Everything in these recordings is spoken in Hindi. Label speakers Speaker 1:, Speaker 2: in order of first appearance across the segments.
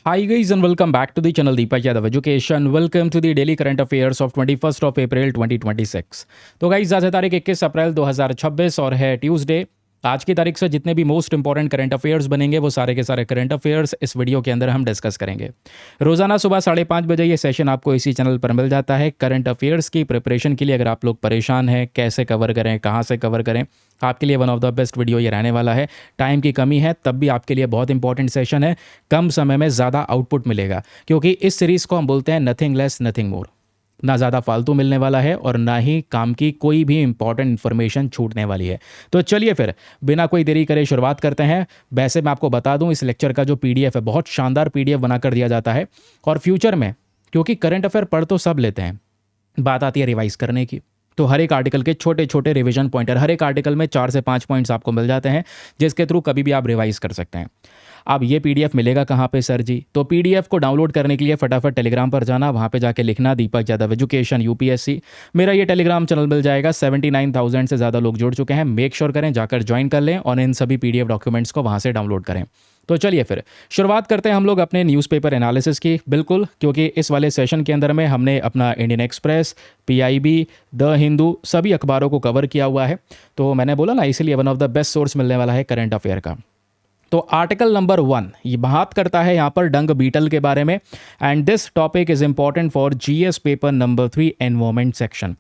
Speaker 1: Hi guys and welcome back to the channel Deepak Yadav Education. Welcome to the daily current affairs of 21st of April 2026. तो गाइज आज है तारीख 21 अप्रैल 2026 और है ट्यूसडे। आज की तारीख से जितने भी मोस्ट इंपॉर्टेंट करंट अफेयर्स बनेंगे वो सारे के सारे करंट अफेयर्स इस वीडियो के अंदर हम डिस्कस करेंगे। रोजाना सुबह 5:30 बजे ये सेशन आपको इसी चैनल पर मिल जाता है। करंट अफेयर्स की प्रिपरेशन के लिए अगर आप लोग परेशान हैं कैसे कवर करें, कहाँ से कवर करें, आपके लिए one of the best video ये रहने वाला है। टाइम की कमी है तब भी आपके लिए बहुत इंपॉर्टेंट सेशन है। कम समय में ज़्यादा आउटपुट मिलेगा क्योंकि इस सीरीज़ को हम बोलते हैं नथिंग लेस नथिंग मोर। ना ज़्यादा फालतू मिलने वाला है और ना ही काम की कोई भी इंपॉर्टेंट इन्फॉर्मेशन छूटने वाली है। तो चलिए फिर बिना कोई देरी करे शुरुआत करते हैं। वैसे मैं आपको बता दूं इस लेक्चर का जो पीडीएफ है बहुत शानदार पीडीएफ बनाकर दिया जाता है और फ्यूचर में क्योंकि करंट अफेयर पढ़ तो सब लेते हैं, बात आती है रिवाइज करने की। तो हर एक आर्टिकल के छोटे छोटे रिवीजन पॉइंटर, हर एक आर्टिकल में 4 से 5 पॉइंट्स आपको मिल जाते हैं जिसके थ्रू कभी भी आप रिवाइज कर सकते हैं। अब ये पीडीएफ मिलेगा कहाँ पे सर जी? तो पीडीएफ को डाउनलोड करने के लिए फटाफट टेलीग्राम पर जाना, वहाँ पे जाके लिखना दीपक यादव एजुकेशन यूपीएससी। मेरा ये टेलीग्राम चैनल मिल जाएगा। 79,000 से ज़्यादा लोग जुड़ चुके हैं। मेक श्योर करें जाकर ज्वाइन कर लें और इन सभी पीडीएफ डॉक्यूमेंट्स को वहाँ से डाउनलोड करें। तो चलिए फिर शुरुआत करते हैं हम लोग अपने न्यूज़पेपर एनालिसिस की। बिल्कुल, क्योंकि इस वाले सेशन के अंदर में हमने अपना Indian express, PIB, the Hindu सभी अखबारों को कवर किया हुआ है। तो मैंने बोला ना इसीलिए one of the best source मिलने वाला है करंट अफेयर का। तो आर्टिकल नंबर 1 ये बात करता है यहाँ पर डंग बीटल के बारे में and this topic is important for GS paper number 3 environment section.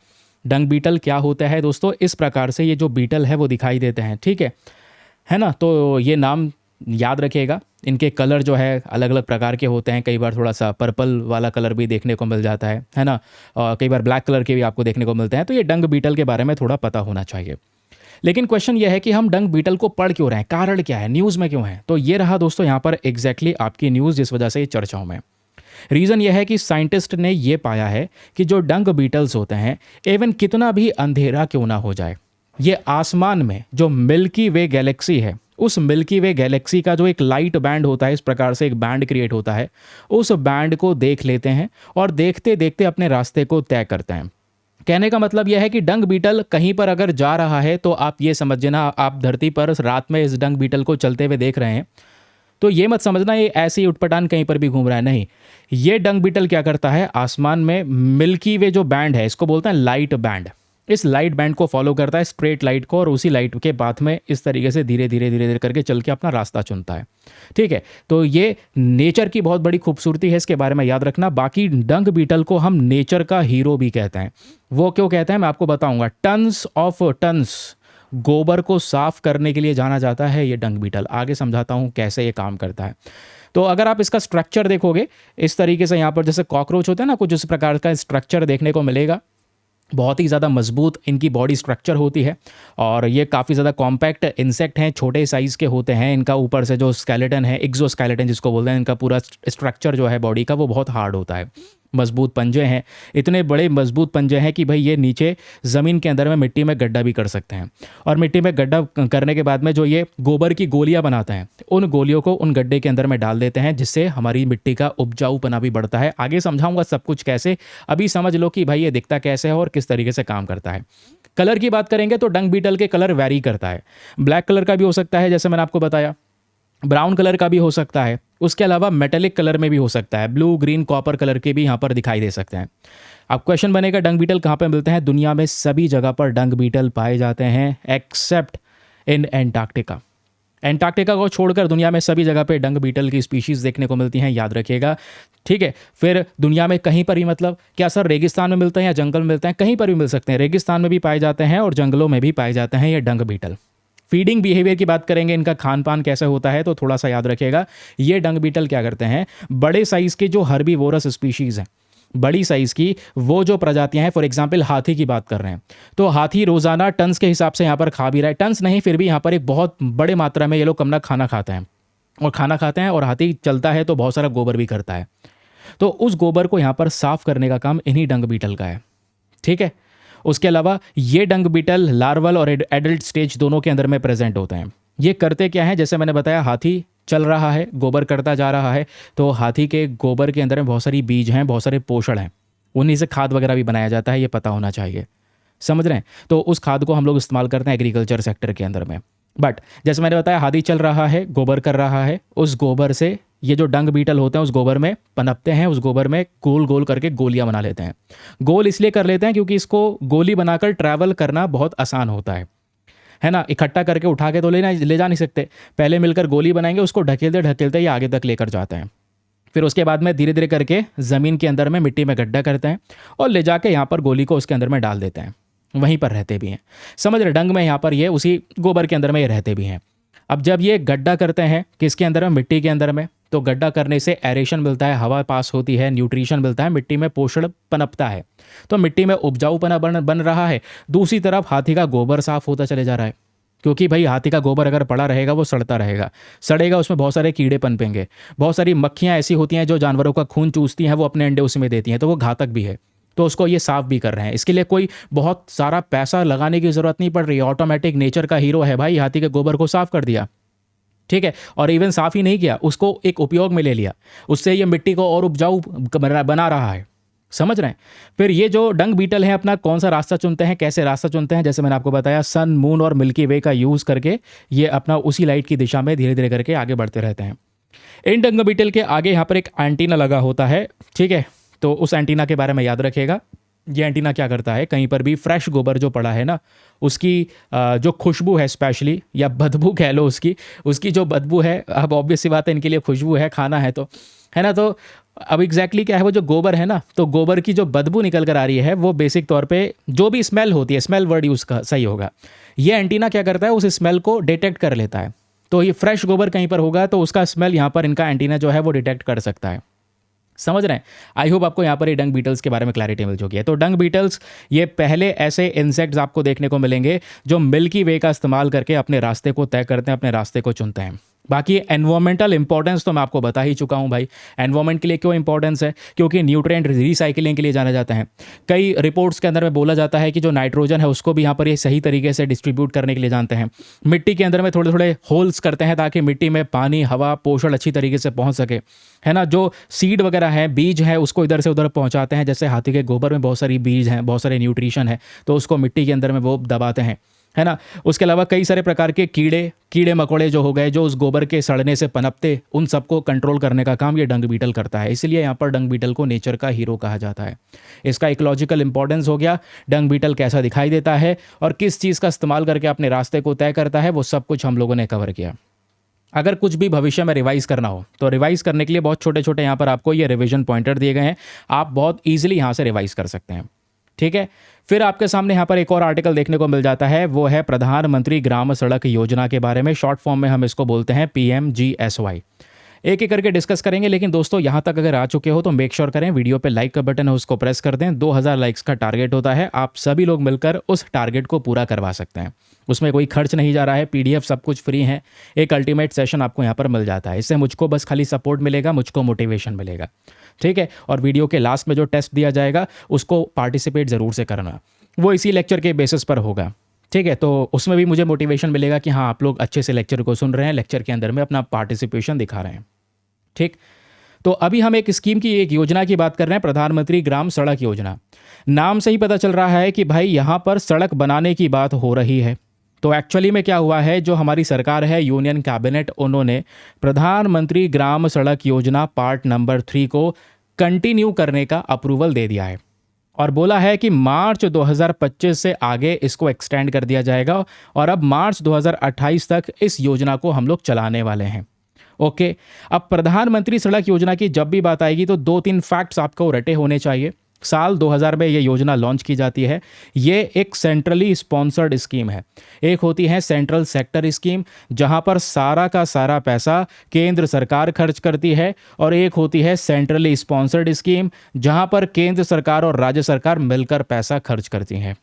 Speaker 1: Dung beetle क्या होता है दोस्तों? इस प्रकार से ये जो बीटल है वो दिखाई देते हैं, ठीक है ना? तो ये नाम याद रखिएगा। इनके कलर जो है अलग अलग प्रकार के होते हैं। कई बार थोड़ा सा पर्पल वाला कलर भी देखने को मिल जाता है ना? और कई बार ब्लैक कलर के भी आपको देखने को मिलते हैं। तो ये डंग बीटल के बारे में थोड़ा पता होना चाहिए। लेकिन क्वेश्चन ये है कि हम डंग बीटल को पढ़ क्यों रहे हैं, कारण क्या है, न्यूज़ में क्यों है? तो ये रहा दोस्तों यहाँ पर एग्जैक्टली आपकी न्यूज़ जिस वजह से ये चर्चाओं में। रीज़न ये है कि साइंटिस्ट ने ये पाया है कि जो डंग बीटल्स होते हैं इवन कितना भी अंधेरा क्यों ना हो जाए, ये आसमान में जो मिल्की वे गैलेक्सी है उस मिल्की वे गैलेक्सी का जो एक लाइट बैंड होता है, इस प्रकार से एक बैंड क्रिएट होता है, उस बैंड को देख लेते हैं और देखते देखते अपने रास्ते को तय करते हैं। कहने का मतलब यह है कि डंग बीटल कहीं पर अगर जा रहा है तो आप ये समझना आप धरती पर रात में इस डंग बीटल को चलते हुए देख रहे हैं तो ये मत समझना ये ऐसे ही उटपटांग कहीं पर भी घूम रहा है, नहीं। ये डंग बीटल क्या करता है, आसमान में मिल्की वे जो बैंड है इसको बोलते हैं लाइट बैंड, इस लाइट बैंड को फॉलो करता है, स्ट्रेट लाइट को, और उसी लाइट के पाथ में इस तरीके से धीरे धीरे धीरे धीरे करके चल के अपना रास्ता चुनता है। ठीक है, तो ये नेचर की बहुत बड़ी खूबसूरती है, इसके बारे में याद रखना। बाकी डंग बीटल को हम नेचर का हीरो भी कहते हैं। वो क्यों कहते हैं मैं आपको बताऊंगा। टन्स ऑफ टन्स गोबर को साफ करने के लिए जाना जाता है ये डंग बीटल। आगे समझाता हूँ कैसे ये काम करता है। तो अगर आप इसका स्ट्रक्चर देखोगे इस तरीके से, यहाँ पर जैसे कॉकरोच होते हैं ना, कुछ इस प्रकार का स्ट्रक्चर देखने को मिलेगा। बहुत ही ज़्यादा मजबूत इनकी बॉडी स्ट्रक्चर होती है और ये काफ़ी ज़्यादा कॉम्पैक्ट इंसेक्ट हैं, छोटे साइज़ के होते हैं। इनका ऊपर से जो स्केलेटन है, एक्सोस्केलेटन जिसको बोलते हैं, इनका पूरा स्ट्रक्चर जो है बॉडी का वो बहुत हार्ड होता है। मजबूत पंजे हैं, इतने बड़े मजबूत पंजे हैं कि भाई ये नीचे ज़मीन के अंदर में मिट्टी में गड्ढा भी कर सकते हैं। और मिट्टी में गड्ढा करने के बाद में जो ये गोबर की गोलियां बनाते हैं उन गोलियों को उन गड्ढे के अंदर में डाल देते हैं, जिससे हमारी मिट्टी का उपजाऊपना भी बढ़ता है। आगे समझाऊंगा सब कुछ कैसे, अभी समझ लो कि भाई ये दिखता कैसे है और किस तरीके से काम करता है। कलर की बात करेंगे तो डंग बीटल के कलर वैरी करता है। ब्लैक कलर का भी हो सकता है जैसे मैंने आपको बताया, ब्राउन कलर का भी हो सकता है, उसके अलावा मेटेलिक कलर में भी हो सकता है, ब्लू ग्रीन कॉपर कलर के भी यहाँ पर दिखाई दे सकते हैं। अब क्वेश्चन बनेगा डंग बीटल कहाँ पे मिलते हैं? दुनिया में सभी जगह पर डंग बीटल पाए जाते हैं एक्सेप्ट इन एंटार्क्टिका। एंटार्क्टिका को छोड़कर दुनिया में सभी जगह पे डंग बीटल की स्पीशीज़ देखने को मिलती हैं, याद रखिएगा। ठीक है, फिर दुनिया में कहीं पर भी, मतलब क्या सर रेगिस्तान में मिलते हैं या जंगल में मिलते हैं? कहीं पर भी मिल सकते हैं, रेगिस्तान में भी पाए जाते हैं और जंगलों में भी पाए जाते हैं ये डंग बीटल। फीडिंग बिहेवियर की बात करेंगे, इनका खान पान कैसे होता है, तो थोड़ा सा याद रखिएगा। ये डंग बीटल क्या करते हैं, बड़े साइज़ के जो हर्बीवोरस स्पीशीज़ हैं, बड़ी साइज़ की वो जो प्रजातियां हैं, फॉर एग्जांपल हाथी की बात कर रहे हैं, तो हाथी रोज़ाना टन्स के हिसाब से यहाँ पर खा भी रहा है। टन्स नहीं, फिर भी यहाँ पर एक बहुत बड़े मात्रा में ये लोग कम खाना खाते हैं और हाथी चलता है तो बहुत सारा गोबर भी करता है। तो उस गोबर को यहाँ पर साफ करने का काम इन्हीं डंग बीटल का है। ठीक है, उसके अलावा ये डंग बीटल लार्वल और एडल्ट स्टेज दोनों के अंदर में प्रेजेंट होते हैं। ये करते क्या है, जैसे मैंने बताया हाथी चल रहा है, गोबर करता जा रहा है, तो हाथी के गोबर के अंदर में बहुत सारी बीज हैं, बहुत सारे पोषण हैं, उन्हीं से खाद वगैरह भी बनाया जाता है, ये पता होना चाहिए। समझ रहे हैं? तो उस खाद को हम लोग इस्तेमाल करते हैं एग्रीकल्चर सेक्टर के अंदर में। बट जैसे मैंने बताया हाथी चल रहा है, गोबर कर रहा है, उस गोबर से ये जो डंग बीटल होते हैं उस गोबर में पनपते हैं, उस गोबर में गोल गोल करके गोलियां बना लेते हैं। गोल इसलिए कर लेते हैं क्योंकि इसको गोली बनाकर ट्रैवल करना बहुत आसान होता है ना। इकट्ठा करके उठा के तो ले जा नहीं सकते, पहले मिलकर गोली बनाएंगे, उसको ढकेलते ढकेलते ये आगे तक लेकर जाते हैं। फिर उसके बाद में धीरे धीरे करके ज़मीन के अंदर में मिट्टी में गड्ढा करते हैं और ले जाके यहाँ पर गोली को उसके अंदर में डाल देते हैं, वहीं पर रहते भी हैं। समझ रहे, डंग में यहाँ पर ये उसी गोबर के अंदर में ये रहते भी हैं। अब जब ये गड्ढा करते हैं किसके अंदर में, मिट्टी के अंदर में, तो गड्ढा करने से एरेशन मिलता है, हवा पास होती है, न्यूट्रिशन मिलता है, मिट्टी में पोषण पनपता है, तो मिट्टी में उपजाऊपना बन रहा है। दूसरी तरफ हाथी का गोबर साफ होता चले जा रहा है, क्योंकि भाई हाथी का गोबर अगर पड़ा रहेगा वो सड़ता रहेगा, सड़ेगा, उसमें बहुत सारे कीड़े पनपेंगे, बहुत सारी मक्खियाँ ऐसी होती हैं जो जानवरों का खून चूसती हैं, वो अपने अंडे उसमें देती हैं, तो वो घातक भी है। तो उसको ये साफ भी कर रहे हैं। इसके लिए कोई बहुत सारा पैसा लगाने की ज़रूरत नहीं पड़ रही है, ऑटोमेटिक नेचर का हीरो है भाई, हाथी के गोबर को साफ कर दिया, ठीक है। और इवन साफ ही नहीं किया, उसको एक उपयोग में ले लिया, उससे ये मिट्टी को और उपजाऊ बना रहा है, समझ रहे हैं। फिर ये जो डंग बीटल है अपना कौन सा रास्ता चुनते हैं, कैसे रास्ता चुनते हैं, जैसे मैंने आपको बताया सन, मून और मिल्की वे का यूज़ करके ये अपना उसी लाइट की दिशा में धीरे धीरे करके आगे बढ़ते रहते हैं। इन डंग बीटल के आगे यहाँ पर एक एंटीना लगा होता है, ठीक है। तो उस एंटीना के बारे में याद रखिएगा। ये एंटीना क्या करता है, कहीं पर भी फ्रेश गोबर जो पड़ा है ना, उसकी जो खुशबू है स्पेशली, या बदबू कह लो, उसकी जो बदबू है, अब ऑब्वियस सी बात है इनके लिए खुशबू है, खाना है तो, है ना। तो अब एग्जैक्टली क्या है, वो जो गोबर है ना, तो गोबर की जो बदबू निकल कर आ रही है वो बेसिक तौर पे जो भी स्मेल होती है, स्मेल वर्ड यूज़ का सही होगा, ये एंटीना क्या करता है, उस स्मेल को डिटेक्ट कर लेता है। तो ये फ्रेश गोबर कहीं पर होगा तो उसका स्मेल यहाँ पर इनका एंटीना जो है वो डिटेक्ट कर सकता है, समझ रहे हैं। आई होप आपको यहाँ पर ये डंग बीटल्स के बारे में क्लैरिटी मिल चुकी है। तो डंग बीटल्स ये पहले ऐसे इंसेक्ट्स आपको देखने को मिलेंगे जो मिल्की वे का इस्तेमाल करके अपने रास्ते को तय करते हैं, अपने रास्ते को चुनते हैं। बाकी एनवायरमेंटल इंपॉर्टेंस तो मैं आपको बता ही चुका हूं भाई। एनवायरमेंट के लिए क्यों इंपॉर्टेंस है, क्योंकि न्यूट्रिएंट रिसाइकलिंग के लिए जाने जाते हैं। कई रिपोर्ट्स के अंदर में बोला जाता है कि जो नाइट्रोजन है उसको भी यहाँ पर ये सही तरीके से डिस्ट्रीब्यूट करने के लिए जानते हैं। मिट्टी के अंदर में थोड़े थोड़े होल्स करते हैं ताकि मिट्टी में पानी, हवा, पोषण अच्छी तरीके से पहुँच सके, है ना। जो सीड वगैरह है, बीज है, उसको इधर से उधर पहुँचाते हैं। जैसे हाथी के गोबर में बहुत सारी बीज हैं, बहुत सारे न्यूट्रिशन है, तो उसको मिट्टी के अंदर में वो दबाते हैं, है ना। उसके अलावा कई सारे प्रकार के कीड़े मकोड़े जो हो गए, जो उस गोबर के सड़ने से पनपते, उन सबको कंट्रोल करने का काम ये डंग बीटल करता है। इसलिए यहाँ पर डंग बीटल को नेचर का हीरो कहा जाता है। इसका इकोलॉजिकल इंपॉर्टेंस हो गया, डंग बीटल कैसा दिखाई देता है और किस चीज़ का इस्तेमाल करके अपने रास्ते को तय करता है, वो सब कुछ हम लोगों ने कवर किया। अगर कुछ भी भविष्य में रिवाइज करना हो तो रिवाइज करने के लिए बहुत छोटे छोटे यहाँ पर आपको ये रिवीजन पॉइंटर दिए गए हैं, आप बहुत ईजिली यहाँ से रिवाइज कर सकते हैं, ठीक है। फिर आपके सामने यहाँ पर एक और आर्टिकल देखने को मिल जाता है, वो है प्रधानमंत्री ग्राम सड़क योजना के बारे में। शॉर्ट फॉर्म में हम इसको बोलते हैं PMGSY। एक एक करके डिस्कस करेंगे, लेकिन दोस्तों यहाँ तक अगर आ चुके हो तो मेक श्योर करें वीडियो पे लाइक का बटन है उसको प्रेस कर दें। 2000 लाइक्स का टारगेट होता है, आप सभी लोग मिलकर उस टारगेट को पूरा करवा सकते हैं। उसमें कोई खर्च नहीं जा रहा है, PDF सब कुछ फ्री है, एक अल्टीमेट सेशन आपको यहाँ पर मिल जाता है। इससे मुझको बस खाली सपोर्ट मिलेगा, मुझको मोटिवेशन मिलेगा, ठीक है। और वीडियो के लास्ट में जो टेस्ट दिया जाएगा उसको पार्टिसिपेट ज़रूर से करना, वो इसी लेक्चर के बेसिस पर होगा, ठीक है। तो उसमें भी मुझे मोटिवेशन मिलेगा कि हाँ आप लोग अच्छे से लेक्चर को सुन रहे हैं, लेक्चर के अंदर में अपना पार्टिसिपेशन दिखा रहे हैं, ठीक। तो अभी हम एक स्कीम की, एक योजना की बात कर रहे हैं, प्रधानमंत्री ग्राम सड़क योजना। नाम से ही पता चल रहा है कि भाई यहाँ पर सड़क बनाने की बात हो रही है। तो एक्चुअली में क्या हुआ है, जो हमारी सरकार है, यूनियन कैबिनेट, उन्होंने प्रधानमंत्री ग्राम सड़क योजना पार्ट नंबर 3 को कंटिन्यू करने का अप्रूवल दे दिया है और बोला है कि मार्च 2025 से आगे इसको एक्सटेंड कर दिया जाएगा और अब मार्च 2028 तक इस योजना को हम लोग चलाने वाले हैं, ओके। अब प्रधानमंत्री सड़क योजना की जब भी बात आएगी तो 2-3 फैक्ट्स आपको रटे होने चाहिए। साल 2000 में ये योजना लॉन्च की जाती है। ये एक सेंट्रली स्पॉन्सर्ड स्कीम है। एक होती है सेंट्रल सेक्टर स्कीम, जहां पर सारा का सारा पैसा केंद्र सरकार खर्च करती है, और एक होती है सेंट्रली स्पॉन्सर्ड स्कीम, जहां पर केंद्र सरकार और राज्य सरकार मिलकर पैसा खर्च करती हैं।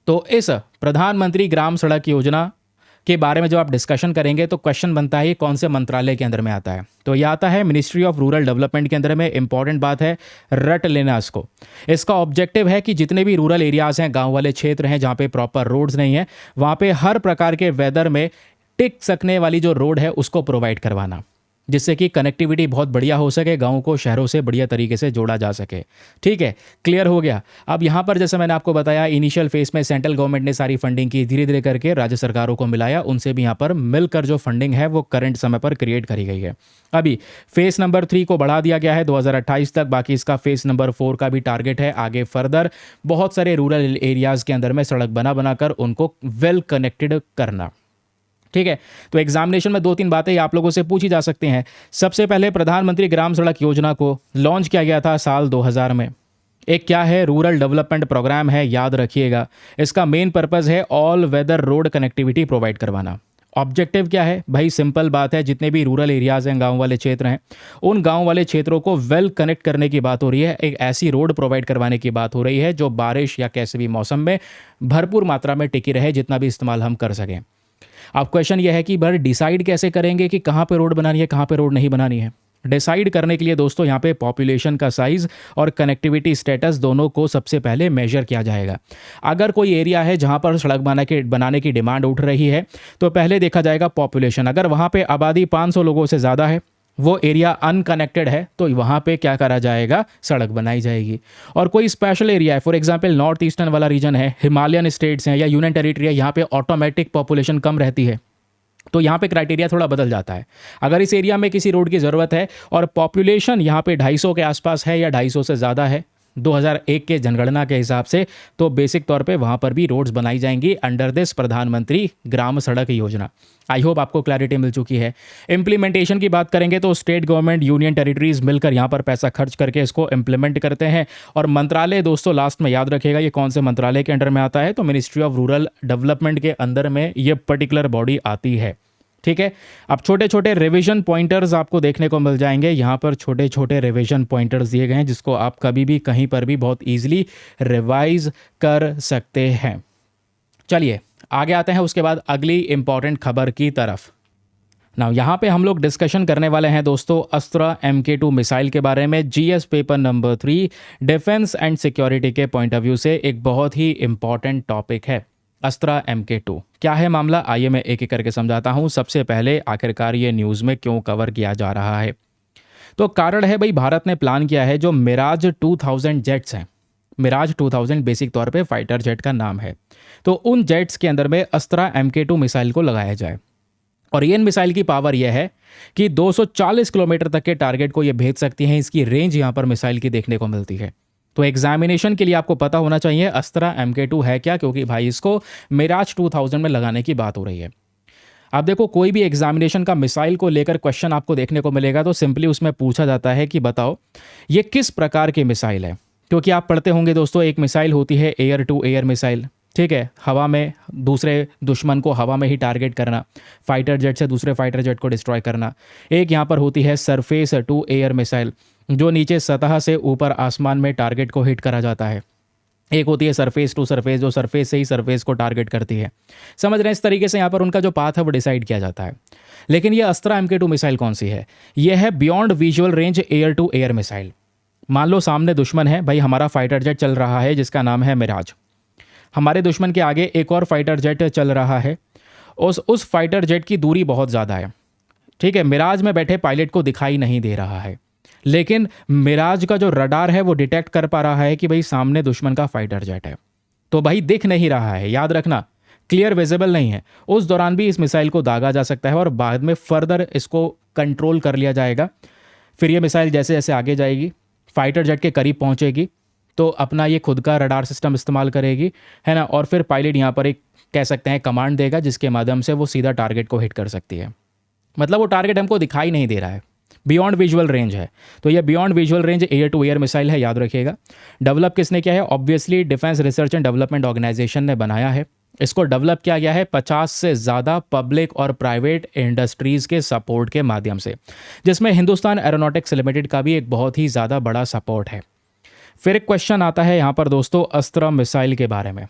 Speaker 1: तो इस प्रधानमंत्री ग्राम सड़क योजना के बारे में जब आप डिस्कशन करेंगे तो क्वेश्चन बनता है कौन से मंत्रालय के अंदर में आता है, तो ये आता है मिनिस्ट्री ऑफ रूरल डेवलपमेंट के अंदर में। इंपॉर्टेंट बात है, रट लेना इसको। इसका ऑब्जेक्टिव है कि जितने भी रूरल एरियाज़ हैं, गांव वाले क्षेत्र हैं जहां पे प्रॉपर रोड्स नहीं है, वहां पे हर प्रकार के वेदर में टिक सकने वाली जो रोड है उसको प्रोवाइड करवाना। जिससे कि कनेक्टिविटी बहुत बढ़िया हो सके, गाँव को शहरों से बढ़िया तरीके से जोड़ा जा सके। ठीक है, क्लियर हो गया। अब यहाँ पर जैसे मैंने आपको बताया, इनिशियल फेस में सेंट्रल गवर्नमेंट ने सारी फंडिंग की, धीरे धीरे करके राज्य सरकारों को मिलाया, उनसे भी यहाँ पर मिलकर जो फंडिंग है वो करंट समय पर क्रिएट करी गई है। अभी फेस नंबर 3 को बढ़ा दिया गया है 2028 तक, बाकी इसका फेस नंबर 4 का भी टारगेट है आगे फर्दर बहुत सारे रूरल एरियाज़ के अंदर में सड़क बनाकर उनको वेल कनेक्टेड करना। ठीक है, तो एग्जामिनेशन में 2-3 बातें आप लोगों से पूछी जा सकती हैं। सबसे पहले प्रधानमंत्री ग्राम सड़क योजना को लॉन्च किया गया था साल 2000 में। एक क्या है, रूरल डेवलपमेंट प्रोग्राम है, याद रखिएगा। इसका मेन पर्पज़ है all weather road connectivity provide करवाना। ऑब्जेक्टिव क्या है भाई, सिंपल बात है, जितने भी रूरल एरियाज़ हैं, गांव वाले क्षेत्र हैं, उन गांव वाले क्षेत्रों को वेल कनेक्ट करने की बात हो रही है। एक ऐसी रोड प्रोवाइड करवाने की बात हो रही है जो बारिश या कैसे भी मौसम में भरपूर मात्रा में टिकी रहे, जितना भी इस्तेमाल हम कर सकें। अब क्वेश्चन यह है कि भाई डिसाइड कैसे करेंगे कि कहाँ पे रोड बनानी है, कहाँ पे रोड नहीं बनानी है। डिसाइड करने के लिए दोस्तों यहाँ पे पॉपुलेशन का साइज़ और कनेक्टिविटी स्टेटस दोनों को सबसे पहले मेजर किया जाएगा। अगर कोई एरिया है जहाँ पर सड़क बनाने की डिमांड उठ रही है तो पहले देखा जाएगा पॉपुलेशन। अगर वहाँ पे आबादी 500 लोगों से ज़्यादा है, वो एरिया अनकनेक्टेड है, तो वहाँ पे क्या करा जाएगा, सड़क बनाई जाएगी। और कोई स्पेशल एरिया है, फॉर एग्जांपल नॉर्थ ईस्टर्न वाला रीजन है, हिमालयन स्टेट्स हैं या यूनियन टेरिटरी है, यहाँ पे ऑटोमेटिक पॉपुलेशन कम रहती है, तो यहाँ पे क्राइटेरिया थोड़ा बदल जाता है। अगर इस एरिया में किसी रोड की ज़रूरत है और पॉपुलेशन यहाँ पे 250 के आसपास है या 250 से ज़्यादा है 2001 के जनगणना के हिसाब से, तो बेसिक तौर पे वहाँ पर भी रोड्स बनाई जाएंगी अंडर दिस प्रधानमंत्री ग्राम सड़क योजना। आई होप आपको क्लैरिटी मिल चुकी है। इम्प्लीमेंटेशन की बात करेंगे तो स्टेट गवर्नमेंट, यूनियन टेरिटरीज मिलकर यहाँ पर पैसा खर्च करके इसको इम्प्लीमेंट करते हैं। और मंत्रालय दोस्तों लास्ट में याद रखेगा ये कौन से मंत्रालय के अंडर में आता है, तो मिनिस्ट्री ऑफ रूरल डेवलपमेंट के अंदर में ये पर्टिकुलर बॉडी आती है। ठीक है, अब छोटे छोटे रिवीजन पॉइंटर्स आपको देखने को मिल जाएंगे। यहाँ पर छोटे छोटे रिवीजन पॉइंटर्स दिए गए हैं जिसको आप कभी भी कहीं पर भी बहुत ईजिली रिवाइज कर सकते हैं। चलिए आगे आते हैं उसके बाद अगली इंपॉर्टेंट खबर की तरफ। नाउ यहाँ पे हम लोग डिस्कशन करने वाले हैं दोस्तों अस्त्रा MK2 मिसाइल के बारे में। GS paper number 3 defence and security के पॉइंट ऑफ व्यू से एक बहुत ही इंपॉर्टेंट टॉपिक है अस्त्रा MK2। क्या है मामला, आइए मैं एक एक करके समझाता हूँ। सबसे पहले आखिरकार ये न्यूज़ में क्यों कवर किया जा रहा है, तो कारण है भाई भारत ने प्लान किया है जो मिराज 2000 जेट्स हैं। मिराज 2000 बेसिक तौर पे फाइटर जेट का नाम है, तो उन जेट्स के अंदर में अस्त्रा MK2 मिसाइल को लगाया जाए। और ये मिसाइल की पावर यह है कि 240 किलोमीटर तक के टारगेट को ये भेज सकती हैं। इसकी रेंज यहाँ पर मिसाइल की देखने को मिलती है। तो एग्जामिनेशन के लिए आपको पता होना चाहिए अस्त्रा MK2 है क्या, क्योंकि भाई इसको मिराज 2000 में लगाने की बात हो रही है। आप देखो कोई भी एग्जामिनेशन का मिसाइल को लेकर क्वेश्चन आपको देखने को मिलेगा तो सिंपली उसमें पूछा जाता है कि बताओ ये किस प्रकार की मिसाइल है। क्योंकि आप पढ़ते होंगे दोस्तों, एक मिसाइल होती है एयर टू एयर मिसाइल, ठीक है, हवा में दूसरे दुश्मन को हवा में ही टारगेट करना, फाइटर जेट से दूसरे फाइटर जेट को डिस्ट्रॉय करना। एक यहाँ पर होती है सरफेस टू एयर मिसाइल, जो नीचे सतह से ऊपर आसमान में टारगेट को हिट करा जाता है। एक होती है सरफेस टू सरफेस, जो सरफेस से ही सरफेस को टारगेट करती है। समझ रहे हैं, इस तरीके से यहाँ पर उनका जो पाथ है वो डिसाइड किया जाता है। लेकिन ये अस्त्रा MK2 मिसाइल कौन सी है, यह है beyond visual range air to air missile. मान लो सामने दुश्मन है भाई, हमारा फाइटर जेट चल रहा है जिसका नाम है मिराज, हमारे दुश्मन के आगे एक और फाइटर जेट चल रहा है, उस फाइटर जेट की दूरी बहुत ज़्यादा है, ठीक है, मिराज में बैठे पायलट को दिखाई नहीं दे रहा है, लेकिन मिराज का जो रडार है वो डिटेक्ट कर पा रहा है कि भाई सामने दुश्मन का फाइटर जेट है, तो भाई दिख नहीं रहा है, याद रखना क्लियर विजिबल नहीं है। उस दौरान भी इस मिसाइल को दागा जा सकता है और बाद में फर्दर इसको कंट्रोल कर लिया जाएगा। फिर ये मिसाइल जैसे जैसे आगे जाएगी, फाइटर जेट के करीब पहुंचेगी तो अपना ये खुद का रडार सिस्टम इस्तेमाल करेगी, है ना, और फिर पायलट यहाँ पर एक कह सकते हैं कमांड देगा जिसके माध्यम से वो सीधा टारगेट को हिट कर सकती है। मतलब वो टारगेट हमको दिखाई नहीं दे रहा है, बियॉन्ड विजुअल रेंज है। तो ये beyond visual range air to air missile है, याद रखिएगा। डेवलप किसने किया है, obviously defence research and development organisation ने बनाया है। इसको डेवलप किया गया है 50 से ज़्यादा पब्लिक और प्राइवेट इंडस्ट्रीज़ के सपोर्ट के माध्यम से, जिसमें हिंदुस्तान एरोनॉटिक्स लिमिटेड का भी एक बहुत ही ज़्यादा बड़ा सपोर्ट है। फिर एक क्वेश्चन आता है यहाँ पर दोस्तों अस्त्रा मिसाइल के बारे में।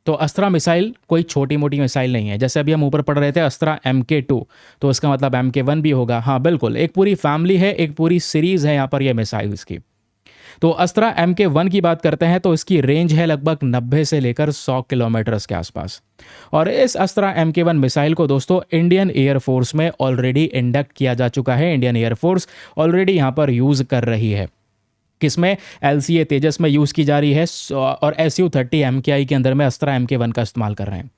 Speaker 1: तो अस्त्रा मिसाइल कोई छोटी मोटी मिसाइल नहीं है। जैसे अभी हम ऊपर पढ़ रहे थे अस्त्रा MK2, तो इसका मतलब MK1 भी होगा। हाँ बिल्कुल, एक पूरी फैमिली है, एक पूरी सीरीज़ है यहाँ पर यह मिसाइल्स की। तो अस्त्रा MK1 की बात करते हैं तो इसकी रेंज है लगभग 90 से लेकर 100 किलोमीटर्स के आसपास। और इस अस्त्रा MK1 मिसाइल को दोस्तों इंडियन एयरफोर्स में ऑलरेडी इंडक्ट किया जा चुका है। इंडियन एयरफोर्स ऑलरेडी यहाँ पर यूज़ कर रही है। किसमें? LCA तेजस में यूज़ की जा रही है और SU-30 MKI के अंदर में अस्त्रा MK1 का इस्तेमाल कर रहे हैं।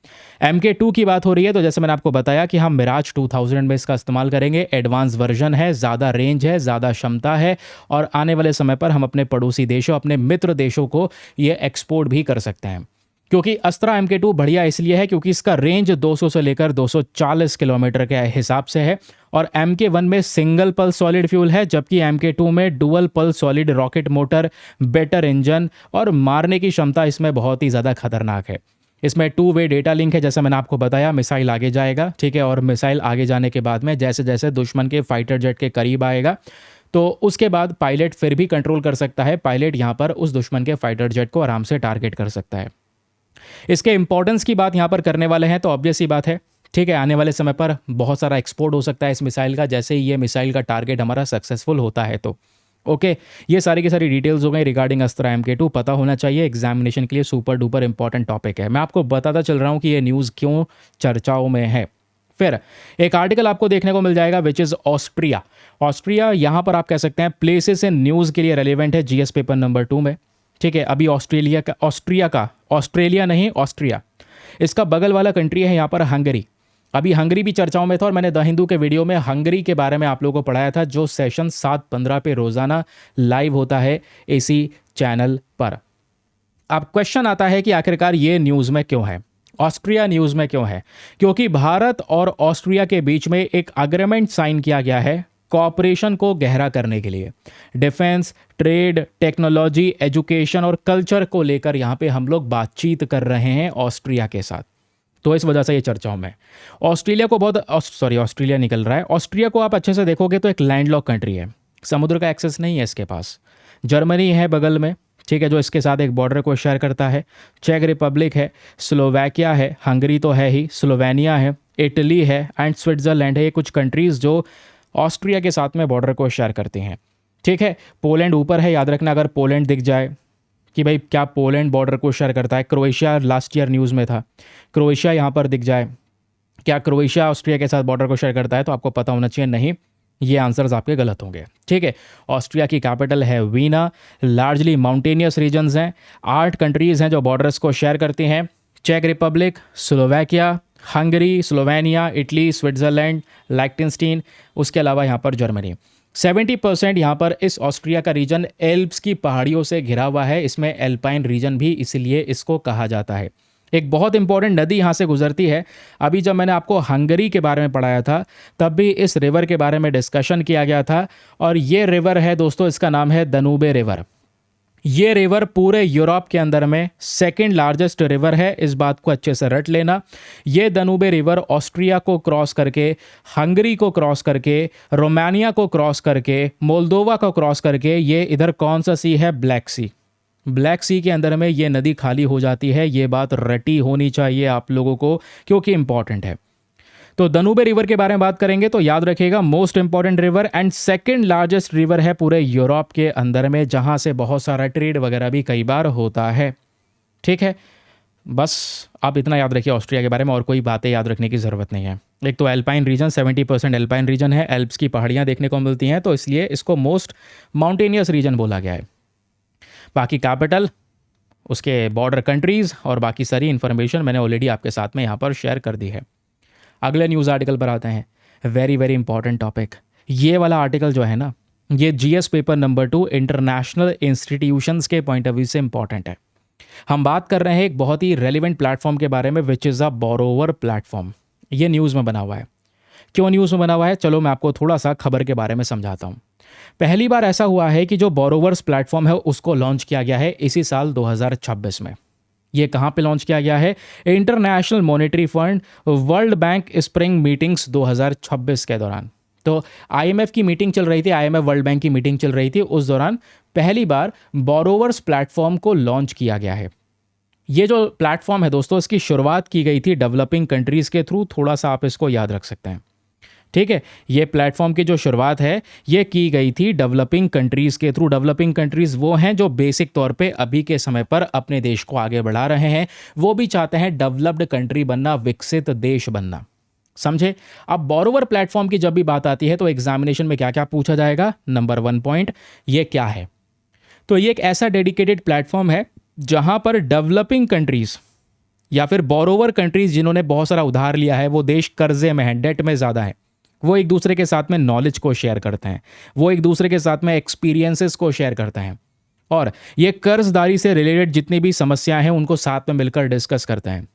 Speaker 1: MK2 की बात हो रही है तो जैसे मैंने आपको बताया कि हम मिराज 2000 में इसका इस्तेमाल करेंगे। एडवांस वर्जन है, ज़्यादा रेंज है, ज़्यादा क्षमता है और आने वाले समय पर हम अपने पड़ोसी देशों, अपने मित्र देशों को ये एक्सपोर्ट भी कर सकते हैं। क्योंकि अस्त्रा MK2 बढ़िया इसलिए है क्योंकि इसका रेंज 200 से लेकर 240 किलोमीटर के हिसाब से है और MK1 में सिंगल पल्स सॉलिड फ्यूल है, जबकि MK2 में dual pulse solid rocket motor, better engine और मारने की क्षमता इसमें बहुत ही ज़्यादा खतरनाक है। इसमें 2 वे डेटा लिंक है, जैसा मैंने आपको बताया। मिसाइल आगे जाएगा, ठीक है, और मिसाइल आगे जाने के बाद में जैसे जैसे दुश्मन के फाइटर जेट के करीब आएगा तो उसके बाद पायलट फिर भी कंट्रोल कर सकता है। पायलट यहाँ पर उस दुश्मन के फाइटर जेट को आराम से टारगेट कर सकता है। इसके इंपॉर्टेंस की बात यहाँ पर करने वाले हैं तो ऑब्वियस सी बात है, ठीक है, आने वाले समय पर बहुत सारा एक्सपोर्ट हो सकता है इस मिसाइल का, जैसे ही ये मिसाइल का टारगेट हमारा सक्सेसफुल होता है तो ओके। ये सारी की सारी डिटेल्स हो गई रिगार्डिंग अस्त्रा MK2। पता होना चाहिए, एग्जामिनेशन के लिए सुपर डुपर इंपॉर्टेंट टॉपिक है। मैं आपको बताता चल रहा हूँ कि ये न्यूज़ क्यों चर्चाओं में है। फिर एक आर्टिकल आपको देखने को मिल जाएगा विच इज़ ऑस्ट्रिया। ऑस्ट्रिया यहाँ पर आप कह सकते हैं प्लेसेस इन न्यूज़ के लिए रेलिवेंट है GS पेपर नंबर 2 में, ठीक है। अभी ऑस्ट्रेलिया नहीं, ऑस्ट्रिया इसका बगल वाला कंट्री है यहाँ पर हंगरी। अभी हंगरी भी चर्चाओं में था और मैंने द हिंदू के वीडियो में हंगरी के बारे में आप लोगों को पढ़ाया था, जो सेशन 7:15 पे रोज़ाना लाइव होता है इसी चैनल पर। अब क्वेश्चन आता है कि आखिरकार ये न्यूज़ में क्यों है, ऑस्ट्रिया न्यूज़ में क्यों है? क्योंकि भारत और ऑस्ट्रिया के बीच में एक अग्रीमेंट साइन किया गया है कॉपरेशन को गहरा करने के लिए। डिफेंस, ट्रेड, टेक्नोलॉजी, एजुकेशन और कल्चर को लेकर यहाँ पे हम लोग बातचीत कर रहे हैं ऑस्ट्रिया के साथ। तो इस वजह से ये चर्चाओं में ऑस्ट्रेलिया निकल रहा है। ऑस्ट्रिया को आप अच्छे से देखोगे तो एक लैंडलॉक कंट्री है, समुद्र का एक्सेस नहीं है इसके पास। जर्मनी है बगल में, ठीक है, जो इसके साथ एक बॉर्डर को शेयर करता है। चेक रिपब्लिक है, स्लोवाकिया है, हंगरी तो है ही, स्लोवेनिया है, इटली है एंड स्विट्ज़रलैंड है। ये कुछ कंट्रीज़ जो ऑस्ट्रिया के साथ में बॉर्डर को शेयर करते हैं, ठीक है। पोलैंड ऊपर है, याद रखना अगर पोलैंड दिख जाए कि भाई क्या पोलैंड बॉर्डर को शेयर करता है। क्रोएशिया लास्ट ईयर न्यूज़ में था, क्रोएशिया यहाँ पर दिख जाए, क्या क्रोएशिया ऑस्ट्रिया के साथ बॉर्डर को शेयर करता है? तो आपको पता होना चाहिए नहीं, ये आंसर्स आपके गलत होंगे, ठीक है। ऑस्ट्रिया की कैपिटल है वीना, लार्जली माउंटेनियस रीजन्स हैं, 8 कंट्रीज़ हैं जो बॉर्डर्स को शेयर करती हैं। चेक Republic, Slovakia, Hungary, Slovenia, Italy, Switzerland, Liechtenstein, उसके अलावा यहाँ पर जर्मनी। 70% यहाँ पर इस ऑस्ट्रिया का रीजन एल्प्स की पहाड़ियों से घिरा हुआ है। इसमें एल्पाइन रीजन भी इसलिए इसको कहा जाता है। एक बहुत इंपॉर्टेंट नदी यहाँ से गुजरती है। अभी जब मैंने आपको हंगरी के बारे में पढ़ाया था तब भी इस रिवर के बारे में डिस्कशन किया गया था और ये रिवर है दोस्तों, इसका नाम है दनूबे रिवर। ये रिवर पूरे यूरोप के अंदर में सेकंड लार्जेस्ट रिवर है, इस बात को अच्छे से रट लेना। ये दनूबे रिवर ऑस्ट्रिया को क्रॉस करके, हंगरी को क्रॉस करके, रोमानिया को क्रॉस करके, मोल्दोवा को क्रॉस करके, ये इधर कौन सा सी है? ब्लैक सी। ब्लैक सी के अंदर में ये नदी खाली हो जाती है। ये बात रटी होनी चाहिए आप लोगों को क्योंकि इंपॉर्टेंट है। तो दनूबे रिवर के बारे में बात करेंगे तो याद रखिएगा most important river and second largest river है पूरे यूरोप के अंदर में, जहां से बहुत सारा ट्रेड वगैरह भी कई बार होता है, ठीक है। बस आप इतना याद रखिए ऑस्ट्रिया के बारे में, और कोई बातें याद रखने की ज़रूरत नहीं है। एक तो एल्पाइन रीजन, 70% एल्पाइन रीजन है, एल्प्स की पहाड़ियाँ देखने को मिलती हैं, तो इसलिए इसको मोस्ट माउंटेनियस रीजन बोला गया है। बाकी कैपिटल, उसके बॉर्डर कंट्रीज़ और बाकी सारी इन्फॉर्मेशन मैंने ऑलरेडी आपके साथ में यहाँ पर शेयर कर दी है। अगले न्यूज़ आर्टिकल पर आते हैं, वेरी वेरी इंपॉर्टेंट टॉपिक। ये वाला आर्टिकल जो है ना, ये GS paper number 2 international institutions के पॉइंट ऑफ व्यू से इंपॉर्टेंट है। हम बात कर रहे हैं एक बहुत ही रेलिवेंट प्लेटफॉर्म के बारे में which is a borrower platform. ये न्यूज़ में बना हुआ है। क्यों न्यूज़ में बना हुआ है? चलो मैं आपको थोड़ा सा खबर के बारे में समझाता हूँ। पहली बार ऐसा हुआ है कि जो बोरोवर्स प्लेटफॉर्म है उसको लॉन्च किया गया है इसी साल 2026 में। ये कहाँ पे लॉन्च किया गया है? International monetary fund world bank spring meetings 2026 के दौरान। तो IMF की मीटिंग चल रही थी, IMF वर्ल्ड बैंक की मीटिंग चल रही थी, उस दौरान पहली बार बोरोवर्स प्लेटफॉर्म को लॉन्च किया गया है। ये जो प्लेटफॉर्म है दोस्तों, इसकी शुरुआत की गई थी डेवलपिंग कंट्रीज़ के थ्रू। थोड़ा सा आप इसको याद रख सकते हैं, ठीक है, ये प्लेटफॉर्म की जो शुरुआत है ये की गई थी डेवलपिंग कंट्रीज़ के थ्रू। डेवलपिंग कंट्रीज़ वो हैं जो बेसिक तौर पे अभी के समय पर अपने देश को आगे बढ़ा रहे हैं, वो भी चाहते हैं डेवलप्ड कंट्री बनना, विकसित देश बनना। समझे? अब बोरोवर प्लेटफॉर्म की जब भी बात आती है तो एग्जामिनेशन में क्या क्या पूछा जाएगा? नंबर 1 पॉइंट, ये क्या है? तो ये एक ऐसा डेडिकेटेड प्लेटफॉर्म है जहां पर डेवलपिंग कंट्रीज़ या फिर बोरोवर कंट्रीज़ जिन्होंने बहुत सारा उधार लिया है, वो देश कर्जे में है, डेट में ज़्यादा है, वो एक दूसरे के साथ में नॉलेज को शेयर करते हैं, वो एक दूसरे के साथ में एक्सपीरियंसेस को शेयर करते हैं, और ये कर्जदारी से रिलेटेड जितनी भी समस्याएं हैं उनको साथ में मिलकर डिस्कस करते हैं।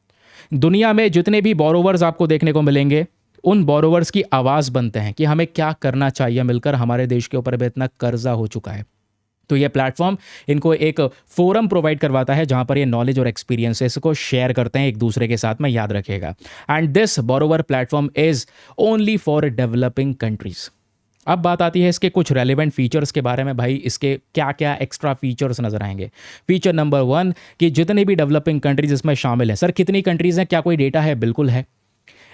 Speaker 1: दुनिया में जितने भी बोरोवर्स आपको देखने को मिलेंगे, उन बोरोवर्स की आवाज़ बनते हैं कि हमें क्या करना चाहिए मिलकर, हमारे देश के ऊपर भी इतना कर्जा हो चुका है। तो ये प्लेटफॉर्म इनको एक फोरम प्रोवाइड करवाता है जहां पर ये नॉलेज और एक्सपीरियंसेस को शेयर करते हैं एक दूसरे के साथ में, याद रखिएगा। And this borrower platform is only for developing countries. अब बात आती है इसके कुछ रेलिवेंट फीचर्स के बारे में। भाई इसके क्या क्या एक्स्ट्रा फीचर्स नजर आएंगे? फीचर नंबर 1 कि जितनी भी डेवलपिंग कंट्रीज इसमें शामिल हैं। सर कितनी कंट्रीज हैं, क्या कोई डेटा है? बिल्कुल है।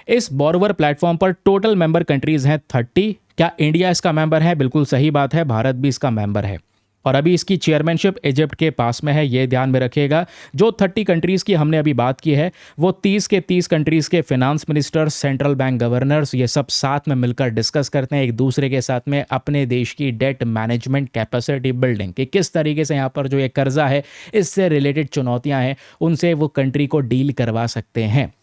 Speaker 1: इस बोरोवर प्लेटफॉर्म पर टोटल मेंबर कंट्रीज हैं 30। क्या इंडिया इसका मेंबर है? बिल्कुल सही बात है, भारत भी इसका मेंबर है। और अभी इसकी चेयरमैनशिप इजिप्ट के पास में है, ये ध्यान में रखिएगा। जो 30 कंट्रीज़ की हमने अभी बात की है वो 30 के 30 कंट्रीज़ के finance minister, central bank governors, ये सब साथ में मिलकर डिस्कस करते हैं एक दूसरे के साथ में अपने देश की डेट मैनेजमेंट कैपेसिटी बिल्डिंग, कि किस तरीके से यहाँ पर जो ये कर्जा है इससे रिलेटेड चुनौतियाँ हैं उनसे वो कंट्री को डील करवा सकते हैं।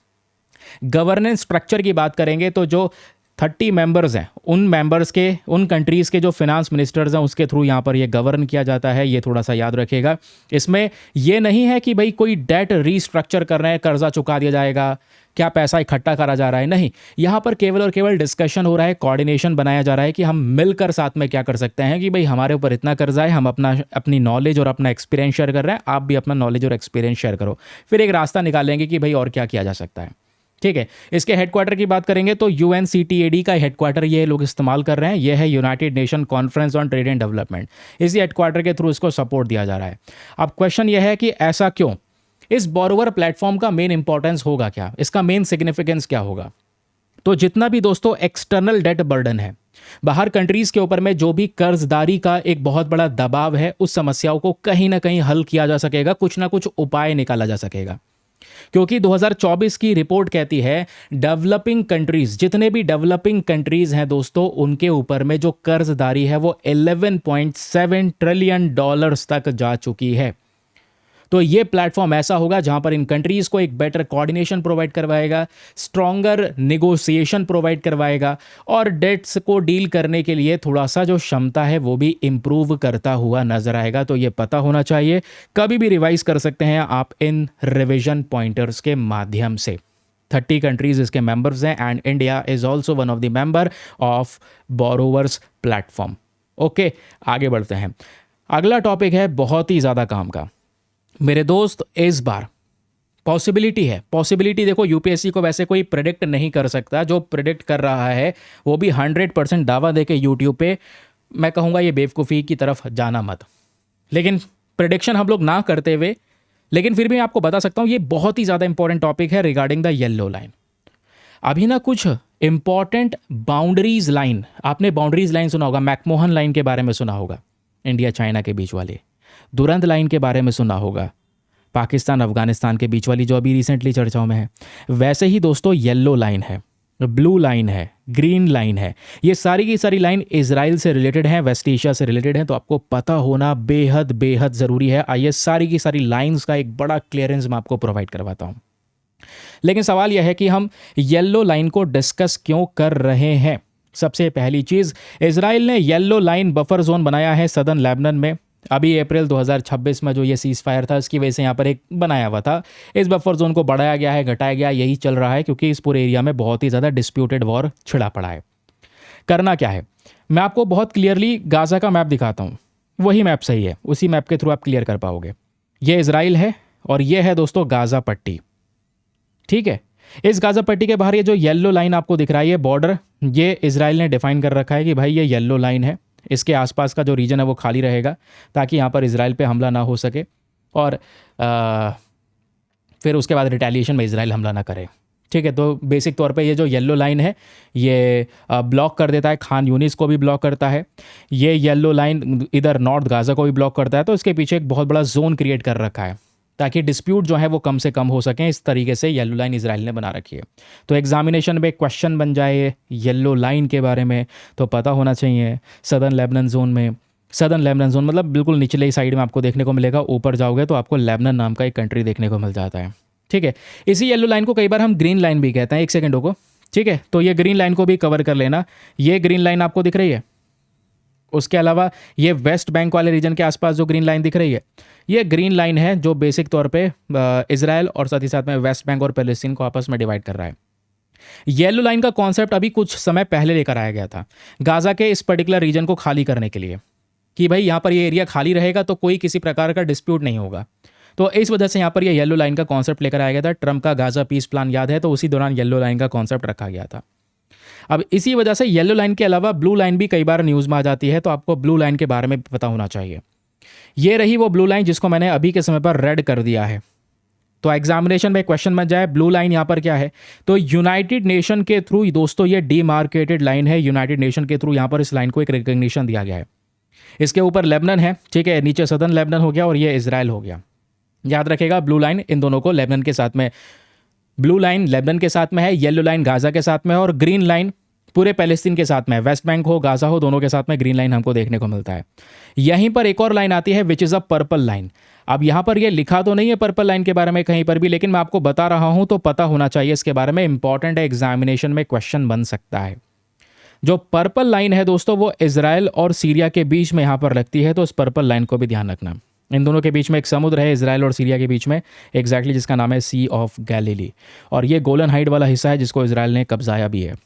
Speaker 1: गवर्नेंस स्ट्रक्चर की बात करेंगे तो जो 30 मेंबर्स हैं उन मेंबर्स के, उन कंट्रीज़ के जो फिनांस मिनिस्टर्स हैं उसके थ्रू यहाँ पर ये गवर्न किया जाता है, ये थोड़ा सा याद रखिएगा। इसमें ये नहीं है कि भाई कोई डेट रीस्ट्रक्चर कर रहे हैं, कर्जा चुका दिया जाएगा, क्या पैसा इकट्ठा करा जा रहा है, नहीं। यहाँ पर केवल और केवल डिस्कशन हो रहा है, कोऑर्डिनेशन बनाया जा रहा है कि हम मिलकर साथ में क्या कर सकते हैं, कि भाई हमारे ऊपर इतना कर्जा है, हम अपनी नॉलेज और अपना एक्सपीरियंस शेयर कर रहे हैं, आप भी अपना नॉलेज और एक्सपीरियंस शेयर करो, फिर एक रास्ता निकालेंगे कि भाई और क्या किया जा सकता है। ठीक है, इसके हेडक्वार्टर की बात करेंगे तो UNCTAD का हेडक्वार्टर ये लोग इस्तेमाल कर रहे हैं, ये है United nation conference on trade and development. इसी हेडक्वार्टर के थ्रू इसको सपोर्ट दिया जा रहा है। अब क्वेश्चन ये है कि ऐसा क्यों? इस बोरोवर प्लेटफॉर्म का मेन इंपॉर्टेंस होगा क्या, इसका मेन सिग्निफिकेंस क्या होगा? तो जितना भी दोस्तों एक्सटर्नल डेट बर्डन है, बाहर कंट्रीज के ऊपर में जो भी कर्जदारी का एक बहुत बड़ा दबाव है, उस समस्याओं को कहीं ना कहीं हल किया जा सकेगा, कुछ ना कुछ उपाय निकाला जा सकेगा। क्योंकि 2024 की रिपोर्ट कहती है डेवलपिंग कंट्रीज, जितने भी डेवलपिंग कंट्रीज हैं दोस्तों, उनके ऊपर में जो कर्जदारी है वो $11.7 ट्रिलियन तक जा चुकी है। तो ये प्लेटफॉर्म ऐसा होगा जहां पर इन कंट्रीज को एक बेटर कोऑर्डिनेशन प्रोवाइड करवाएगा, स्ट्रॉन्गर नेगोशिएशन प्रोवाइड करवाएगा, और डेट्स को डील करने के लिए थोड़ा सा जो क्षमता है वो भी इंप्रूव करता हुआ नजर आएगा। तो ये पता होना चाहिए, कभी भी रिवाइज कर सकते हैं आप इन रिविजन पॉइंटर्स के माध्यम से। 30 कंट्रीज इसके मेंबर्स हैं and India is also one of the member of borrowers platform. Okay, आगे बढ़ते हैं। अगला टॉपिक है बहुत ही ज़्यादा काम का मेरे दोस्त। इस बार पॉसिबिलिटी देखो, यूपीएससी को वैसे कोई प्रेडिक्ट नहीं कर सकता, जो प्रेडिक्ट कर रहा है वो भी 100% दावा देके यूट्यूब पे, मैं कहूँगा ये बेवकूफ़ी की तरफ जाना मत। लेकिन प्रेडिक्शन हम लोग ना करते हुए, लेकिन फिर भी मैं आपको बता सकता हूँ ये बहुत ही ज़्यादा इंपॉर्टेंट टॉपिक है रिगार्डिंग द येलो लाइन। अभी ना कुछ इंपॉर्टेंट बाउंड्रीज लाइन, आपने बाउंड्रीज लाइन सुना होगा, मैकमोहन लाइन के बारे में सुना होगा, इंडिया चाइना के बीच वाले, दुरंत लाइन के बारे में सुना होगा, पाकिस्तान अफगानिस्तान के बीच वाली जो अभी रिसेंटली चर्चाओं में है। वैसे ही दोस्तों येलो लाइन है, ब्लू लाइन है, ग्रीन लाइन है, ये सारी की सारी लाइन इजराइल से रिलेटेड है, वेस्ट एशिया से रिलेटेड है। तो आपको पता होना बेहद बेहद ज़रूरी है। आइए सारी की सारी लाइन्स का एक बड़ा क्लियरेंस मैं आपको प्रोवाइड करवाता हूँ। लेकिन सवाल यह है कि हम येलो लाइन को डिस्कस क्यों कर रहे हैं। सबसे पहली चीज़, इजराइल ने येलो लाइन बफर जोन बनाया है सदर्न लेबनान में। अभी अप्रैल 2026 में जो ये सीज फायर था उसकी वजह से यहाँ पर एक बनाया हुआ था। इस बफर जोन को बढ़ाया गया है, घटाया गया, यही चल रहा है क्योंकि इस पूरे एरिया में बहुत ही ज़्यादा डिस्प्यूटेड वॉर छिड़ा पड़ा है। करना क्या है, मैं आपको बहुत क्लियरली गाज़ा का मैप दिखाता हूँ, वही मैप सही है, उसी मैप के थ्रू आप क्लियर कर पाओगे। ये इजराइल है और ये है दोस्तों गाज़ा पट्टी। ठीक है, इस गाज़ा पट्टी के बाहर ये जो येलो लाइन आपको दिख रहा है, ये बॉर्डर, ये इजराइल ने डिफाइन कर रखा है कि भाई ये येलो लाइन है, इसके आसपास का जो रीजन है वो खाली रहेगा ताकि यहाँ पर इजराइल पे हमला ना हो सके और फिर उसके बाद रिटेलिएशन में इजराइल हमला ना करे। ठीक है। तो बेसिक तौर पे ये जो येलो लाइन है ये ब्लॉक कर देता है, खान यूनिस को भी ब्लॉक करता है। ये येलो लाइन इधर नॉर्थ गाज़ा को भी ब्लॉक करता है। तो इसके पीछे एक बहुत बड़ा जोन क्रिएट कर रखा है ताकि डिस्प्यूट जो है वो कम से कम हो सकें। इस तरीके से येलो लाइन इजराइल ने बना रखी है। तो एग्जामिनेशन में क्वेश्चन बन जाए येलो लाइन के बारे में तो पता होना चाहिए। सदर्न लेबनान जोन में, सदर्न लेबनान जोन मतलब बिल्कुल निचले साइड में आपको देखने को मिलेगा। ऊपर जाओगे तो आपको लेबनान नाम का एक कंट्री देखने को मिल जाता है। ठीक है। इसी येलो लाइन को कई बार हम ग्रीन लाइन भी कहते हैं। एक सेकेंड को, ठीक है। तो ये ग्रीन लाइन को भी कवर कर लेना। ये ग्रीन लाइन आपको दिख रही है। उसके अलावा ये वेस्ट बैंक वाले रीजन के आसपास जो ग्रीन लाइन दिख रही है, ये ग्रीन लाइन है जो बेसिक तौर पे इजराइल और साथ ही साथ में वेस्ट बैंक और पैलेस्टीन को आपस में डिवाइड कर रहा है। येलो लाइन का कॉन्सेप्ट अभी कुछ समय पहले लेकर आया गया था गाज़ा के इस पर्टिकुलर रीजन को खाली करने के लिए कि भाई यहाँ पर ये एरिया खाली रहेगा तो कोई किसी प्रकार का डिस्प्यूट नहीं होगा। तो इस वजह से यहाँ पर ये येलो लाइन का कॉन्सेप्ट लेकर आया गया था। ट्रम्प का गाज़ा पीस प्लान याद है, तो उसी दौरान येलो लाइन का कॉन्सेप्ट रखा गया था। अब इसी वजह से येलो लाइन के अलावा ब्लू लाइन भी कई बार न्यूज़ में आ जाती है, तो आपको ब्लू लाइन के बारे में पता होना चाहिए। ये रही वो ब्लू लाइन जिसको मैंने अभी के समय पर रेड कर दिया है। तो एग्जामिनेशन में क्वेश्चन बन जाए ब्लू लाइन यहाँ पर क्या है, तो यूनाइटेड नेशन के थ्रू दोस्तों ये डीमार्केटेड लाइन है। यूनाइटेड नेशन के थ्रू यहाँ पर इस लाइन को एक रिकग्निशन दिया गया है। इसके ऊपर लेबनान है, ठीक है, नीचे सदर्न लेबनान हो गया और ये इजराइल हो गया। याद रखेगा ब्लू लाइन इन दोनों को लेबनान के साथ में, ब्लू लाइन लेबनान के साथ में है, येलो लाइन गाज़ा के साथ में, और ग्रीन लाइन पूरे पैलेस्तीन के साथ में, वेस्ट बैंक हो गाज़ा हो दोनों के साथ में ग्रीन लाइन हमको देखने को मिलता है। यहीं पर एक और लाइन आती है which is a purple line. अब यहाँ पर ये लिखा तो नहीं है पर्पल लाइन के बारे में कहीं पर भी, लेकिन मैं आपको बता रहा हूँ तो पता होना चाहिए इसके बारे में। इंपॉर्टेंट है, एग्जामिनेशन में क्वेश्चन बन सकता है। जो पर्पल लाइन है दोस्तों वो इजराइल और सीरिया के बीच में यहाँ पर लगती है, तो इस पर्पल लाइन को भी ध्यान रखना। इन दोनों के बीच में एक समुद्र है इजराइल और सीरिया के बीच में एग्जैक्टली, जिसका नाम है सी ऑफ गैलीली, और ये गोलन हाइट वाला हिस्सा है जिसको इजराइल ने कब्जाया भी है।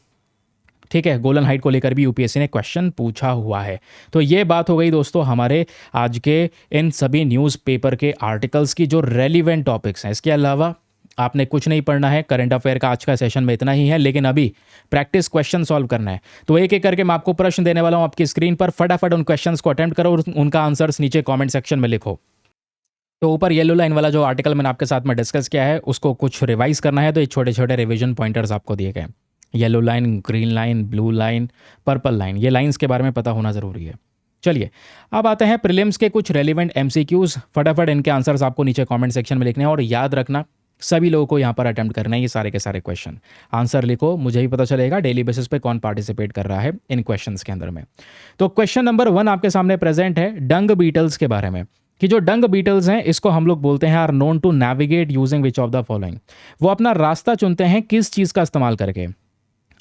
Speaker 1: ठीक है, गोलन हाइट को लेकर भी यूपीएससी ने क्वेश्चन पूछा हुआ है। तो ये बात हो गई दोस्तों हमारे आज के इन सभी न्यूज़पेपर के आर्टिकल्स की जो रेलिवेंट टॉपिक्स हैं। इसके अलावा आपने कुछ नहीं पढ़ना है। करंट अफेयर का आज का सेशन में इतना ही है, लेकिन अभी प्रैक्टिस क्वेश्चन सॉल्व करना है। तो एक एक करके मैं आपको प्रश्न देने वाला हूँ आपकी स्क्रीन पर। फटाफट उन क्वेश्चंस को अटेम्प्ट करो और उनका आंसर्स नीचे कमेंट सेक्शन में लिखो। तो ऊपर येलो लाइन वाला जो आर्टिकल मैंने आपके साथ में डिस्कस किया है उसको कुछ रिवाइज करना है, तो ये छोटे छोटे रिविजन पॉइंटर्स आपको दिए गए। Yellow line, green line, blue line, purple line, ये लाइंस के बारे में पता होना ज़रूरी है। चलिए अब आते हैं प्रीलिम्स के कुछ रेलिवेंट एमसीक्यूज़। फटाफट इनके आंसर्स आपको नीचे कमेंट सेक्शन में लिखने हैं और याद रखना सभी लोगों को यहाँ पर अटेम्प्ट करना है ये सारे के सारे क्वेश्चन। आंसर लिखो, मुझे ही पता चलेगा डेली बेसिस पे कौन पार्टिसिपेट कर रहा है इन क्वेश्चंस के अंदर में। तो क्वेश्चन नंबर 1 आपके सामने प्रेजेंट है डंग बीटल्स के बारे में, कि जो डंग बीटल्स हैं इसको हम लोग बोलते हैं are known to navigate using which of the following. वो अपना रास्ता चुनते हैं किस चीज़ का इस्तेमाल करके?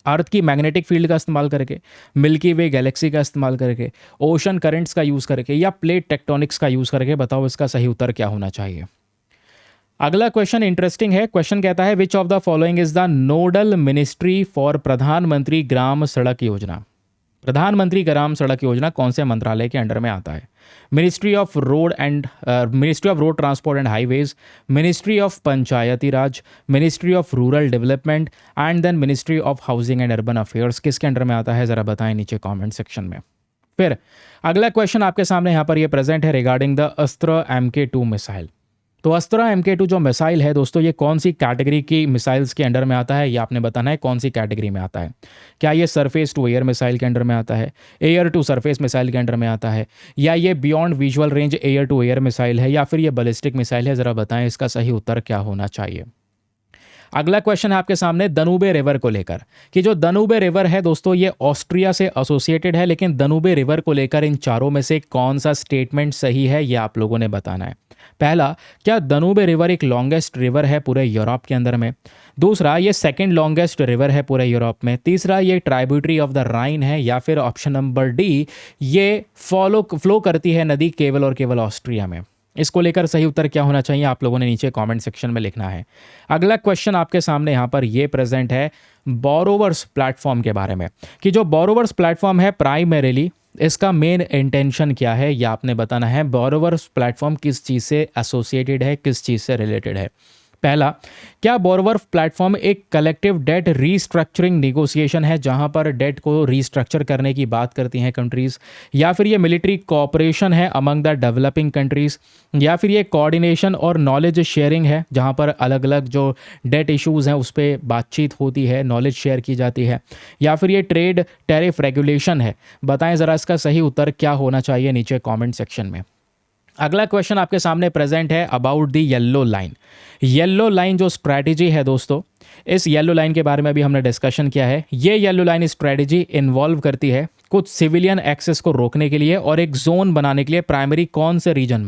Speaker 1: अर्थ की मैग्नेटिक फील्ड का इस्तेमाल करके, मिल्की वे गैलेक्सी का इस्तेमाल करके, ओशन करंट्स का यूज़ करके, या प्लेट टेक्टोनिक्स का यूज़ करके? बताओ इसका सही उत्तर क्या होना चाहिए। अगला क्वेश्चन इंटरेस्टिंग है। क्वेश्चन कहता है विच of the following is the nodal ministry for प्रधानमंत्री ग्राम सड़क योजना? प्रधानमंत्री ग्राम सड़क योजना कौन से मंत्रालय के अंडर में आता है? Ministry of road transport and highways, ministry of Panchayati Raj, ministry of rural development and then ministry of housing and urban affairs? किसके अंडर में आता है ज़रा बताएं नीचे कमेंट सेक्शन में। फिर अगला क्वेश्चन आपके सामने यहाँ पर ये प्रेजेंट है रिगार्डिंग द अस्त्र MK2 मिसाइल। तो अस्त्र MK2 जो मिसाइल है दोस्तों ये कौन सी कैटेगरी की मिसाइल्स के अंडर में आता है, ये आपने बताना है कौन सी कैटेगरी में आता है। क्या ये सरफेस टू एयर मिसाइल के अंडर में आता है, एयर टू सरफेस मिसाइल के अंडर में आता है, या ये beyond visual range air to air missile है, या फिर ये बैलिस्टिक मिसाइल है? ज़रा बताएं इसका सही उत्तर क्या होना चाहिए। अगला क्वेश्चन है आपके सामने दनूबे रिवर को लेकर, कि जो दनूबे रिवर है दोस्तों ये ऑस्ट्रिया से एसोसिएटेड है, लेकिन दनूबे रिवर को लेकर इन चारों में से कौन सा स्टेटमेंट सही है ये आप लोगों ने बताना है। पहला, क्या दनूबे रिवर एक लॉन्गेस्ट रिवर है पूरे यूरोप के अंदर में? दूसरा, ये सेकंड लॉन्गेस्ट रिवर है पूरे यूरोप में? तीसरा, ये ट्राइब्यूटरी ऑफ द राइन है? या फिर ऑप्शन नंबर डी, ये फ्लो करती है नदी केवल और केवल ऑस्ट्रिया में? इसको लेकर सही उत्तर क्या होना चाहिए आप लोगों ने नीचे कमेंट सेक्शन में लिखना है। अगला क्वेश्चन आपके सामने यहाँ पर ये प्रेजेंट है बोरोवर्स प्लेटफॉर्म के बारे में, कि जो बोरोवर्स प्लेटफॉर्म है प्राइमरीली इसका मेन इंटेंशन क्या है ये आपने बताना है। बोरोवर्स प्लेटफॉर्म किस चीज़ से एसोसिएटेड है, किस चीज़ से रिलेटेड है? पहला, क्या बोरवर प्लेटफॉर्म एक कलेक्टिव डेट रीस्ट्रक्चरिंग नेगोशिएशन है जहां पर डेट को रीस्ट्रक्चर करने की बात करती हैं कंट्रीज़, या फिर ये मिलिट्री कोऑपरेशन है अमंग द डेवलपिंग कंट्रीज़, या फिर ये कोऑर्डिनेशन और नॉलेज शेयरिंग है जहां पर अलग अलग जो डेट इश्यूज़ हैं उस पर बातचीत होती है, नॉलेज शेयर की जाती है, या फिर ये ट्रेड टैरिफ रेगुलेशन है। बताएं ज़रा इसका सही उत्तर क्या होना चाहिए नीचे कमेंट सेक्शन में। अगला क्वेश्चन आपके सामने प्रेजेंट है about the yellow line. Yellow line जो स्ट्रैटेजी है दोस्तों, इस येलो लाइन के बारे में भी हमने डिस्कशन किया है। ये येलो लाइन स्ट्रैटेजी इन्वॉल्व करती है कुछ सिविलियन एक्सेस को रोकने के लिए और एक जोन बनाने के लिए। प्राइमरी कौन से रीजन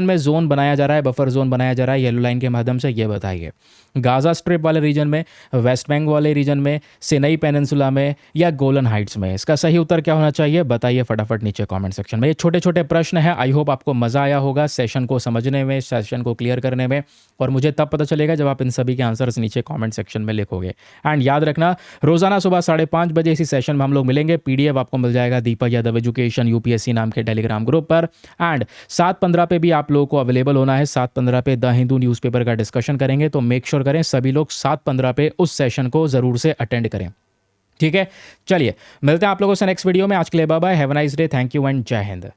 Speaker 1: में जोन बनाया जा रहा है, बफर जोन बनाया जा रहा है येलो लाइन के माध्यम से, ये बताइए। गाजा स्ट्रिप वाले रीजन में, वेस्ट बैंक वाले रीजन में, सिनाई पेनिनसुला में, या गोलन हाइट्स में? इसका सही उत्तर क्या होना चाहिए बताइए फटाफट नीचे कमेंट सेक्शन में। ये छोटे छोटे प्रश्न हैं, आई होप आपको मज़ा आया होगा सेशन को समझने में, सेशन को क्लियर करने में, और मुझे तब पता चलेगा जब आप इन सभी के आंसर्स नीचे कमेंट सेक्शन में लिखोगे। एंड याद रखना, रोजाना सुबह 5:30 बजे इसी सेशन में हम लोग मिलेंगे। पीडीएफ आपको मिल जाएगा दीपक यादव एजुकेशन यूपीएससी नाम के टेलीग्राम ग्रुप पर। एंड 7:15 पे भी आप लोगों को अवेलेबल होना है। 7:15 पे द हिंदू न्यूज़पेपर का डिस्कशन करेंगे, तो मेक श्योर करें सभी लोग 7:15 पे उस सेशन को ज़रूर से अटेंड करें। ठीक है, चलिए मिलते हैं आप लोगों से नेक्स्ट वीडियो में। आज के लिए bye bye, have a nice day, thank you and जय हिंद।